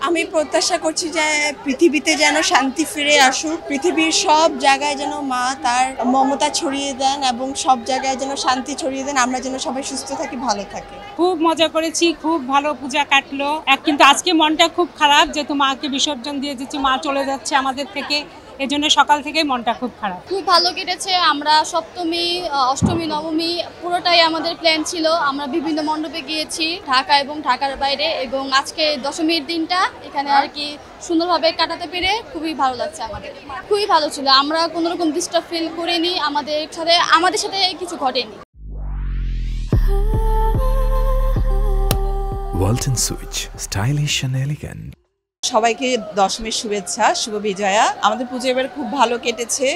আমি প্রত্যাশা করছি যে পৃথিবীতে যেন শান্তি ফিরে আসুক, পৃথিবীর সব জায়গায় যেন মা তার মমতা ছড়িয়ে দেন এবং সব জায়গায় যেন শান্তি ছড়িয়ে দেন, আমরা যেন সবাই সুস্থ থাকি, ভালো থাকি। খুব মজা করেছি, খুব ভালো পূজা কাটলো। কিন্তু আজকে মনটা খুব খারাপ, যেহেতু মাকে বিসর্জন দিয়ে দিচ্ছি, মা চলে যাচ্ছে আমাদের থেকে, এজন্য সকাল থেকেই মনটা খুব খারাপ। খুব ভালো কেটেছে। আমরা সপ্তমী, অষ্টমী, নবমী পুরোটাই আমাদের প্ল্যান ছিল। আমরা বিভিন্ন মণ্ডপে গিয়েছি ঢাকা এবং ঢাকার বাইরে, এবং আজকে দশমীর দিনটা এখানে আর কি সুন্দরভাবে কাটাতে পেরে খুবই ভালো লাগছে আমাদের। খুবই ভালো ছিল, আমরা কোনো রকম ডিস্টার্ব ফিল করিনি, আমাদের সাথে কিছু ঘটেনি। Walton switch, stylish and elegant. সবাইকে দশমীর শুভেচ্ছা, শুভ বিজয়া। আমাদের পুজো এবার খুব ভালো কেটেছে,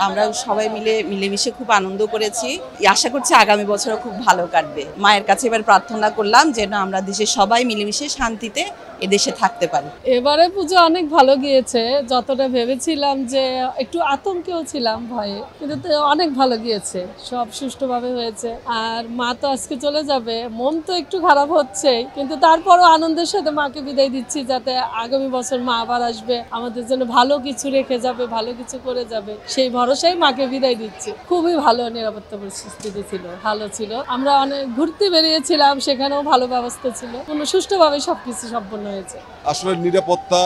আমরা সবাই মিলেমিশে খুব আনন্দ করেছি। আশা করছি আগামী বছরও খুব ভালো কাটবে। মায়ের কাছে এবার প্রার্থনা করলাম যেন আমরা দেশের সবাই মিলেমিশে শান্তিতে এদেশে থাকতে পারি। এবারে পুজো অনেক ভালো গিয়েছে, যতটা ভেবেছিলাম যে একটু আতঙ্কেও ছিলাম ভয়ে, কিন্তু অনেক ভালো গিয়েছে, সব সুষ্ঠুভাবে হয়েছে। আর মা তো আজকে চলে যাবে, মন তো একটু খারাপ হচ্ছে, কিন্তু তারপরও আনন্দের সাথে মাকে বিদায় দিচ্ছি, যাতে আগামী বছর মা আবার আসবে, আমাদের জন্য ভালো কিছু রেখে যাবে, ভালো কিছু করে যাবে, সেই ভরসায় মাকে বিদায় দিচ্ছি। খুবই ভালো নিরাপত্তা পরিস্থিতি ছিল, ভালো ছিল। আমরা অনেক ঘুরতে বেরিয়েছিলাম, সেখানেও ভালো ব্যবস্থা ছিল, কোনো সুষ্ঠুভাবে সবকিছু সম্পন্ন হয়েছে। আসলে নিরাপত্তা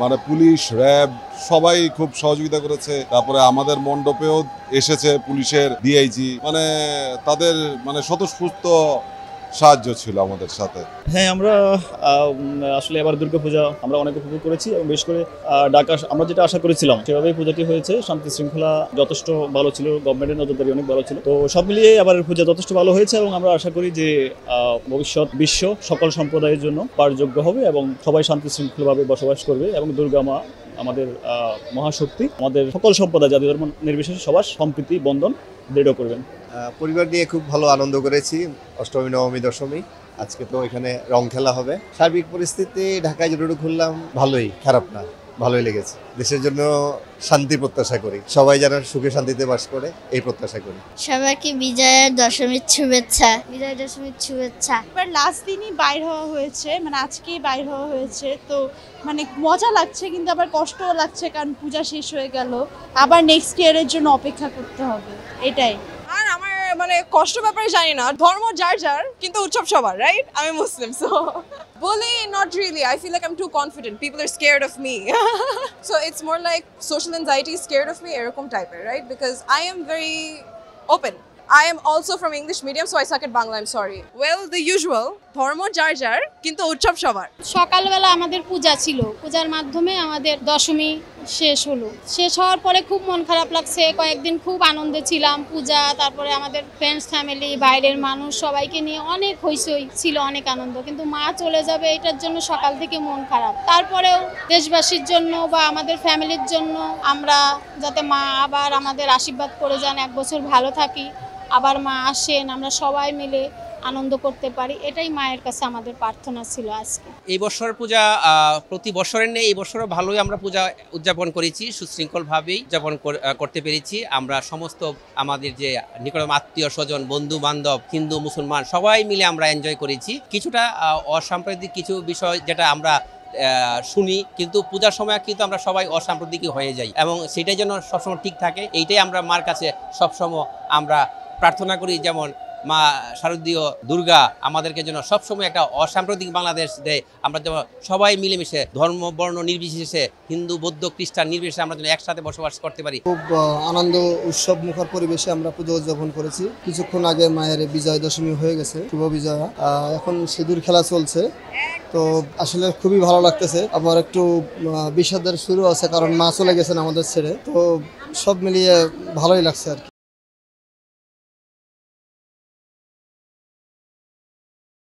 মানে পুলিশ, র্যাব সবাই খুব সহযোগিতা করেছে। তারপরে আমাদের মণ্ডপেও এসেছে পুলিশের ডিআইজি, মানে তাদের মানে স্বতঃস্ফূর্ত সাহায্য ছিল আমাদের সাথে। হ্যাঁ, আমরা আসলে এবার দুর্গাপূজা আমরা অনেক উপভোগ করেছি, এবং বিশেষ করে ঢাকা আমরা যেটা আশা করেছিলাম সেভাবেই পূজাটি হয়েছে। শান্তি শৃঙ্খলা যথেষ্ট ভালো ছিল, গভর্নমেন্টের নজরদারি অনেক ভালো ছিল। তো সব মিলিয়ে এবার পূজা যথেষ্ট ভালো হয়েছে, এবং আমরা আশা করি যে ভবিষ্যৎ বিশ্ব সকল সম্প্রদায়ের জন্য পাঠযোগ্য হবে এবং সবাই শান্তি শৃঙ্খলভাবে বসবাস করবে, এবং দুর্গা মা আমাদের মহাশক্তি, আমাদের সকল সম্প্রদায় জাতি ধর্ম নির্বিশেষে সবার সম্প্রীতি বন্ধন দৃঢ় করবেন। পরিবার নিয়ে খুব ভালো আনন্দ করেছি। অষ্টমী, নবমী, দশমী, আজকে তো এখানে রং খেলা হবে। সার্বিক পরিস্থিতি ঢাকায় যতটুকু ঘুরলাম ভালোই, খারাপ না, ভালোই লেগেছে। দেশের জন্য শান্তি প্রত্যাশা করি, সবাই যেন সুখে শান্তিতে বাস করে এই প্রত্যাশা করি। সবাইকে বিজয়া দশমীর শুভেচ্ছা, বিজয়া দশমীর শুভেচ্ছা। এবার লাস্ট দিনই বাইর হওয়া হয়েছে, মানে আজকেই বাইর হওয়া হয়েছে, তো মানে মজা লাগছে, কিন্তু আবার কষ্টও লাগছে, কারণ পূজা শেষ হয়ে গেল, আবার নেক্সট ইয়ারের জন্য অপেক্ষা করতে হবে, এটাই। আর আমার মানে কষ্ট ব্যাপারে জানি না, ধর্ম যার যার, কিন্তু উৎসব সবার, রাইট? আমি মুসলিম, সো বলি not really. I feel like I'm too confident. People are scared of me. So it's more like social anxiety is scared of me, এরকম টাইপের, right? Because I am very open. I am also from English medium, so I suck at Bangla. I'm sorry. Well, the usual. ধর্ম যার যার, কিন্তু উৎসব সবার। সকালবেলা আমাদের পূজা ছিল, পূজার মাধ্যমে আমাদের দশমী শেষ হলো। শেষ হওয়ার পরে খুব মন খারাপ লাগছে, কয়েকদিন খুব আনন্দে ছিলাম। পূজা, তারপরে আমাদের ফ্রেন্ডস, ফ্যামিলি, বাইরের মানুষ সবাইকে নিয়ে অনেক হইচই ছিল, অনেক আনন্দ। কিন্তু মা চলে যাবে এটার জন্য সকাল থেকে মন খারাপ। তারপরেও দেশবাসীর জন্য বা আমাদের ফ্যামিলির জন্য আমরা যাতে মা আবার আমাদের আশীর্বাদ করে যান, এক বছর ভালো থাকি, আবার মা আসেন, আমরা সবাই মিলে আনন্দ করতে পারি, এটাই মায়ের কাছে আমাদের প্রার্থনা ছিল আজকে। এই বছর পূজা প্রতি বছরের নেই, এই বছরও ভালোই আমরা পূজা উদযাপন করেছি, সুশৃঙ্খলভাবেই উদযাপন করতে পেরেছি। আমরা সমস্ত আমাদের যে নিকটতম আত্মীয় স্বজন, বন্ধু বান্ধব, হিন্দু মুসলমান সবাই মিলে আমরা এনজয় করেছি। কিছুটা অসাম্প্রদায়িক কিছু বিষয় যেটা আমরা শুনি, কিন্তু পূজার সময় কিন্তু আমরা সবাই অসাম্প্রদায়িক হয়ে যাই, এবং সেটাই যেন সবসময় ঠিক থাকে, এইটাই আমরা মার কাছে সবসময় আমরা প্রার্থনা করি। যেমন মা শারদীয় দুর্গা আমাদেরকে যেন সবসময় একটা অসাম্প্রদায়িক বাংলাদেশ দেয়, আমরা যেন সবাই মিলেমিশে ধর্ম বর্ণ নির্বিশেষে, হিন্দু বৌদ্ধ খ্রিস্টান নির্বিশেষে আমরা যেন একসাথে বসবাস করতে পারি। খুব আনন্দ উৎসব মুখর পরিবেশে আমরা পুজো উদযাপন করেছি। কিছুক্ষণ আগে মায়ের বিজয় দশমী হয়ে গেছে, শুভ বিজয়া, এখন সিঁদুর খেলা চলছে, তো আসলে খুবই ভালো লাগতেছে। আবার একটু বিষাদের শুরু আছে, কারণ মা চলে গেছেন আমাদের ছেড়ে, তো সব মিলিয়ে ভালোই লাগছে আর কি।